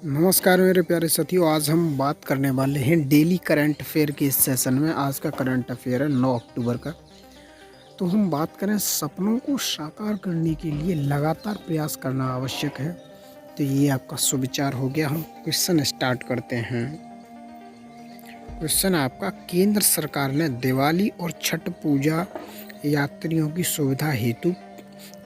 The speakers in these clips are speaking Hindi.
नमस्कार मेरे प्यारे साथियों। आज हम बात करने वाले हैं डेली करंट अफेयर के इस सेशन में। आज का करंट अफेयर है 9 अक्टूबर का। तो हम बात करें सपनों को साकार करने के लिए लगातार प्रयास करना आवश्यक है। तो ये आपका सुविचार हो गया। हम क्वेश्चन स्टार्ट करते हैं। क्वेश्चन आपका, केंद्र सरकार ने दिवाली और छठ पूजा यात्रियों की सुविधा हेतु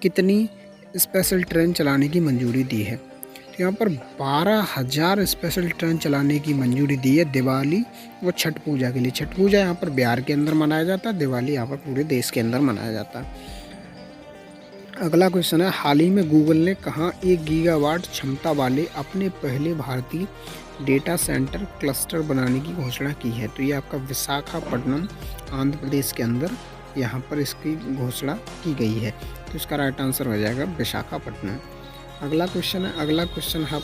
कितनी स्पेशल ट्रेन चलाने की मंजूरी दी है? तो यहाँ पर 12,000 स्पेशल ट्रेन चलाने की मंजूरी दी है दिवाली और छठ पूजा के लिए। छठ पूजा यहाँ पर बिहार के अंदर मनाया जाता है, दिवाली यहाँ पर पूरे देश के अंदर मनाया जाता है। अगला क्वेश्चन है, हाल ही में गूगल ने कहाँ 1 गीगावाट क्षमता वाले अपने पहले भारतीय डेटा सेंटर क्लस्टर बनाने की घोषणा की है? तो ये आपका विशाखापट्टनम आंध्र प्रदेश के अंदर यहाँ पर इसकी घोषणा की गई है। तो इसका राइट आंसर हो जाएगा विशाखापट्टनम। अगला क्वेश्चन है, अगला क्वेश्चन आप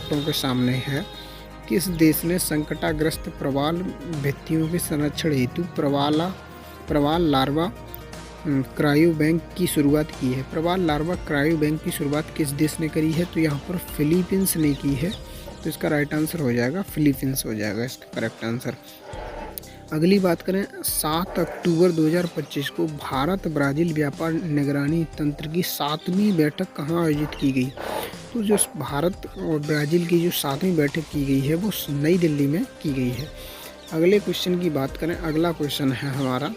लोगों के सामने है, किस देश ने संकटाग्रस्त प्रवाल भित्तियों के संरक्षण हेतु प्रवाल लार्वा क्रायो बैंक की शुरुआत की है? प्रवाल लार्वा क्रायो बैंक की शुरुआत किस देश ने करी है? तो यहाँ पर फिलीपींस ने की है। तो इसका राइट आंसर हो जाएगा फिलीपींस हो जाएगा इसका करेक्ट आंसर। अगली बात करें, 7 अक्टूबर 2025 को भारत ब्राज़ील व्यापार निगरानी तंत्र की 7वीं बैठक कहाँ आयोजित की गई? तो जो भारत और ब्राज़ील की जो 7वीं बैठक की गई है वो नई दिल्ली में की गई है। अगले क्वेश्चन की बात करें, अगला क्वेश्चन है हमारा,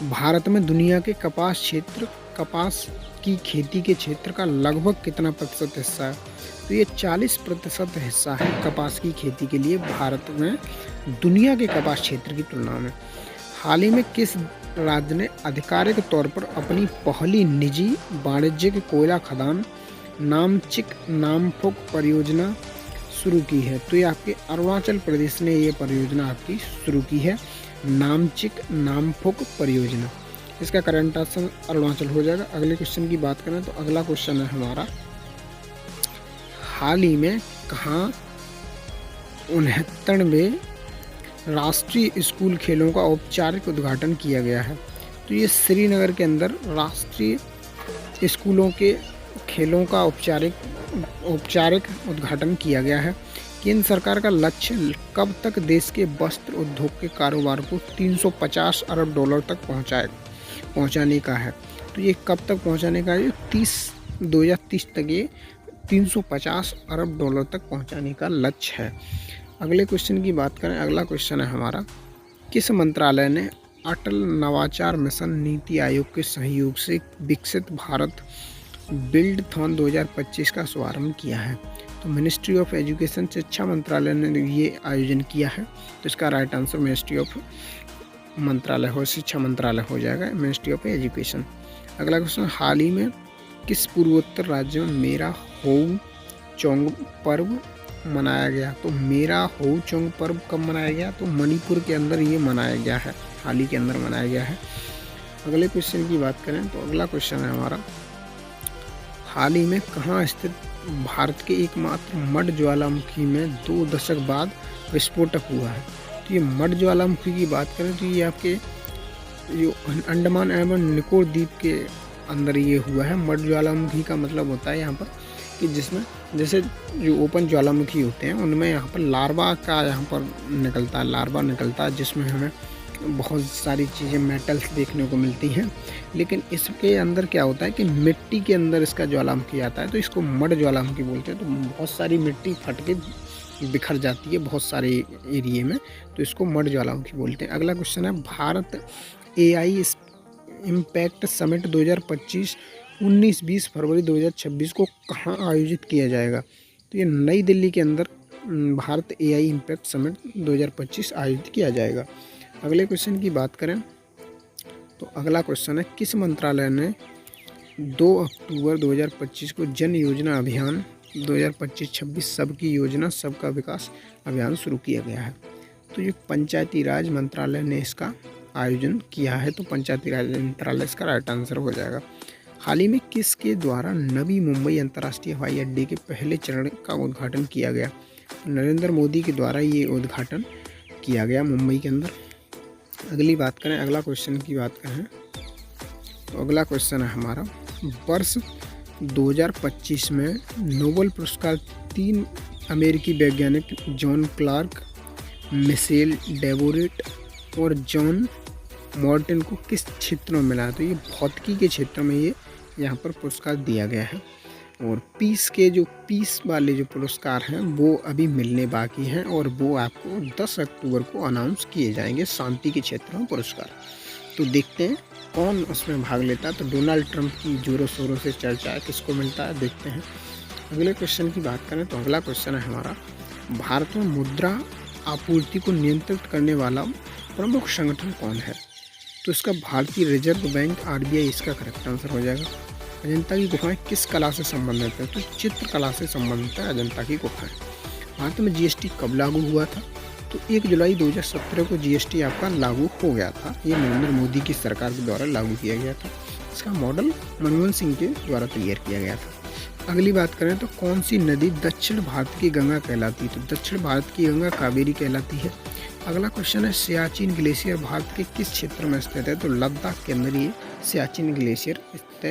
भारत में दुनिया के कपास की खेती के क्षेत्र का लगभग कितना प्रतिशत हिस्सा है? तो ये 40% हिस्सा है कपास की खेती के लिए भारत में दुनिया के कपास क्षेत्र की तुलना में। हाल ही में किस राज्य ने आधिकारिक तौर पर अपनी पहली निजी वाणिज्यिक कोयला खदान नामचिक नामफुक परियोजना शुरू की है? तो ये आपके अरुणाचल प्रदेश ने ये परियोजना आपकी शुरू की है, नामचिक नामफुक परियोजना। इसका करंट आंसर अरुणाचल हो जाएगा। अगले क्वेश्चन की बात करें तो अगला क्वेश्चन है हमारा, हाल ही में कहाँ 69वें राष्ट्रीय स्कूल खेलों का औपचारिक उद्घाटन किया गया है? तो ये श्रीनगर के अंदर राष्ट्रीय स्कूलों के खेलों का औपचारिक उद्घाटन किया गया है। केंद्र सरकार का लक्ष्य कब तक देश के वस्त्र उद्योग के कारोबार को 350 अरब डॉलर तक पहुंचाने का है? तो ये कब तक पहुंचाने का है? 2030 तक ये 350 अरब डॉलर तक पहुंचाने का लक्ष्य है। अगले क्वेश्चन की बात करें, अगला क्वेश्चन है हमारा, किस मंत्रालय ने अटल नवाचार मिशन नीति आयोग के सहयोग से विकसित भारत बिल्डथॉन 2025 का शुभारंभ किया है? तो मिनिस्ट्री ऑफ एजुकेशन, शिक्षा मंत्रालय ने ये आयोजन किया है। तो इसका राइट आंसर मिनिस्ट्री ऑफ मंत्रालय हो, शिक्षा मंत्रालय हो जाएगा, मिनिस्ट्री ऑफ एजुकेशन। अगला क्वेश्चन, हाल ही में किस पूर्वोत्तर राज्य में मेरा होऊ चोंग पर्व मनाया गया? तो मेरा होऊ चोंग पर्व कब मनाया गया? तो मणिपुर के अंदर ये मनाया गया है, हाल ही के अंदर मनाया गया है। अगले क्वेश्चन की बात करें तो अगला क्वेश्चन है हमारा, हाल ही में कहाँ स्थित भारत के एकमात्र मड ज्वालामुखी में 2 दशक बाद विस्फोटक हुआ है? तो ये मड ज्वालामुखी की बात करें तो ये आपके जो अंडमान एवं निकोबार द्वीप के अंदर ये हुआ है। मड ज्वालामुखी का मतलब होता है यहाँ पर कि जिसमें जैसे जो ओपन ज्वालामुखी होते हैं उनमें यहाँ पर लार्वा का यहाँ पर लार्वा निकलता है, जिसमें हमें बहुत सारी चीज़ें मेटल्स देखने को मिलती हैं। लेकिन इसके अंदर क्या होता है कि मिट्टी के अंदर इसका ज्वालामुखी आता है, तो इसको मड ज्वालामुखी बोलते हैं। तो बहुत सारी मिट्टी फट के बिखर जाती है बहुत सारे एरिए में, तो इसको मड ज्वालामुखी बोलते हैं। अगला क्वेश्चन है, भारत AI इम्पैक्ट समिट 2025 19-20 फरवरी 2026 को कहाँ आयोजित किया जाएगा? तो ये नई दिल्ली के अंदर भारत AI इम्पैक्ट समिट 2025 आयोजित किया जाएगा। अगले क्वेश्चन की बात करें तो अगला क्वेश्चन है, किस मंत्रालय ने 2 अक्टूबर 2025 को जन योजना अभियान 2025-26 सबकी योजना सबका विकास अभियान शुरू किया गया है? तो ये पंचायती राज मंत्रालय ने इसका आयोजन किया है। तो पंचायती राज मंत्रालय इसका राइट आंसर हो जाएगा। हाल ही में किसके द्वारा नवी मुंबई अंतर्राष्ट्रीय हवाई अड्डे के पहले चरण का उद्घाटन किया गया? नरेंद्र मोदी के द्वारा ये उद्घाटन किया गया मुंबई के अंदर। अगली बात करें, अगला क्वेश्चन की बात करें तो अगला क्वेश्चन है हमारा, वर्ष 2025 में नोबेल पुरस्कार 3 अमेरिकी वैज्ञानिक जॉन क्लार्क, मिशेल डेवोरेट और जॉन मॉर्टन को किस क्षेत्र में मिला? तो ये भौतिकी के क्षेत्र में ये यहाँ पर पुरस्कार दिया गया है। और पीस वाले जो पुरस्कार हैं वो अभी मिलने बाकी हैं और वो आपको 10 अक्टूबर को अनाउंस किए जाएंगे, शांति के क्षेत्र में पुरस्कार। तो देखते हैं कौन उसमें भाग लेता है। तो डोनाल्ड ट्रंप की जोरों शोरों से चर्चा है, किसको मिलता है देखते हैं। अगले क्वेश्चन की बात करें तो अगला क्वेश्चन है हमारा, भारत में मुद्रा आपूर्ति को नियंत्रित करने वाला प्रमुख संगठन कौन है? तो इसका भारतीय रिजर्व बैंक RBI इसका करेक्ट आंसर हो जाएगा। अजंता की गुफाएं किस कला से संबंधित है? तो चित्रकला से संबंधित है अजंता की गुफाएं। भारत में GST कब लागू हुआ था? तो 1 जुलाई 2017 को GST आपका लागू हो गया था। ये नरेंद्र मोदी की सरकार के द्वारा लागू किया गया था। इसका मॉडल मनमोहन सिंह के द्वारा तैयार किया गया था। अगली बात करें तो कौन सी नदी दक्षिण भारत की गंगा कहलाती है? तो दक्षिण भारत की गंगा कावेरी कहलाती है। अगला क्वेश्चन है, सियाचिन ग्लेशियर भारत के किस क्षेत्र में स्थित है? तो लद्दाख के अंदर ये सियाचिन ग्लेशियर स्थित है।